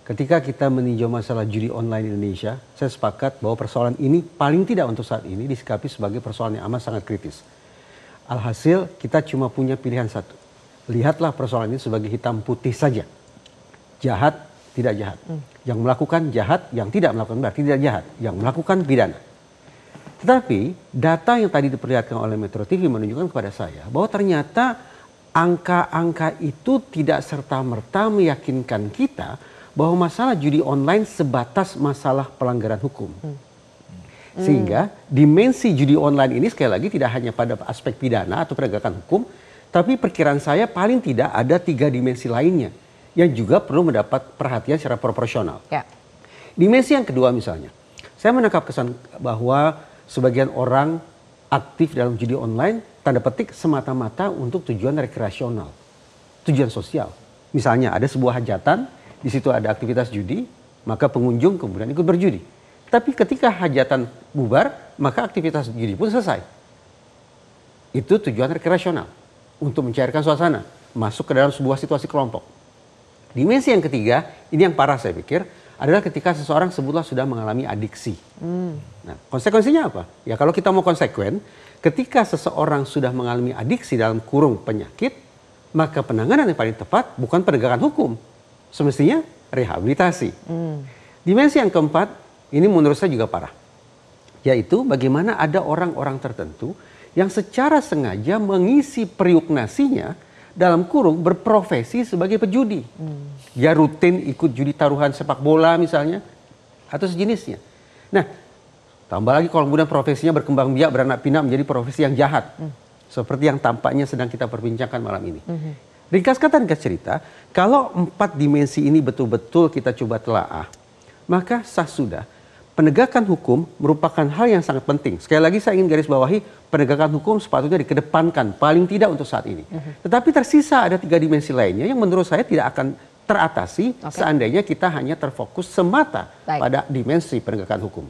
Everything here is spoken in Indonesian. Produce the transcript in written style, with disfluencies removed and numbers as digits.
Ketika kita meninjau masalah judi online di Indonesia, saya sepakat bahwa persoalan ini paling tidak untuk saat ini disikapi sebagai persoalan yang amat sangat kritis. Alhasil kita cuma punya pilihan satu. Lihatlah persoalan ini sebagai hitam putih saja. Jahat, tidak jahat. Yang melakukan jahat, yang tidak melakukan berarti tidak jahat. Yang melakukan pidana. Tetapi data yang tadi diperlihatkan oleh Metro TV menunjukkan kepada saya bahwa ternyata angka-angka itu tidak serta-merta meyakinkan kita bahwa masalah judi online sebatas masalah pelanggaran hukum. Sehingga dimensi judi online ini sekali lagi tidak hanya pada aspek pidana atau penegakan hukum, tapi perkiraan saya paling tidak ada 3 dimensi lainnya yang juga perlu mendapat perhatian secara proporsional. Ya. Dimensi yang kedua misalnya, saya menangkap kesan bahwa sebagian orang aktif dalam judi online tanda petik semata-mata untuk tujuan rekreasional, tujuan sosial. Misalnya ada sebuah hajatan, di situ ada aktivitas judi, maka pengunjung kemudian ikut berjudi. Tapi ketika hajatan bubar, maka aktivitas judi pun selesai. Itu tujuan rekreasional, untuk mencairkan suasana, masuk ke dalam sebuah situasi kelompok. Dimensi yang ketiga, ini yang parah saya pikir, adalah ketika seseorang sebutlah sudah mengalami adiksi. Nah, konsekuensinya apa? Ya kalau kita mau konsekuen, ketika seseorang sudah mengalami adiksi dalam kurung penyakit, maka penanganan yang paling tepat bukan penegakan hukum, semestinya rehabilitasi. Dimensi yang keempat, ini menurut saya juga parah. Yaitu bagaimana ada orang-orang tertentu yang secara sengaja mengisi periuk nasinya dalam kurung berprofesi sebagai pejudi. Dia rutin ikut judi taruhan sepak bola misalnya, atau sejenisnya. Nah, tambah lagi kalau kemudian profesinya berkembang biak, beranak pinak menjadi profesi yang jahat. Seperti yang tampaknya sedang kita perbincangkan malam ini. Ringkas kata, ringkas cerita, kalau 4 dimensi ini betul-betul kita coba telaah, maka sah sudah. Penegakan hukum merupakan hal yang sangat penting. Sekali lagi saya ingin garis bawahi, penegakan hukum sepatutnya dikedepankan, paling tidak untuk saat ini. Tetapi tersisa ada 3 dimensi lainnya yang menurut saya tidak akan teratasi seandainya kita hanya terfokus semata pada dimensi penegakan hukum.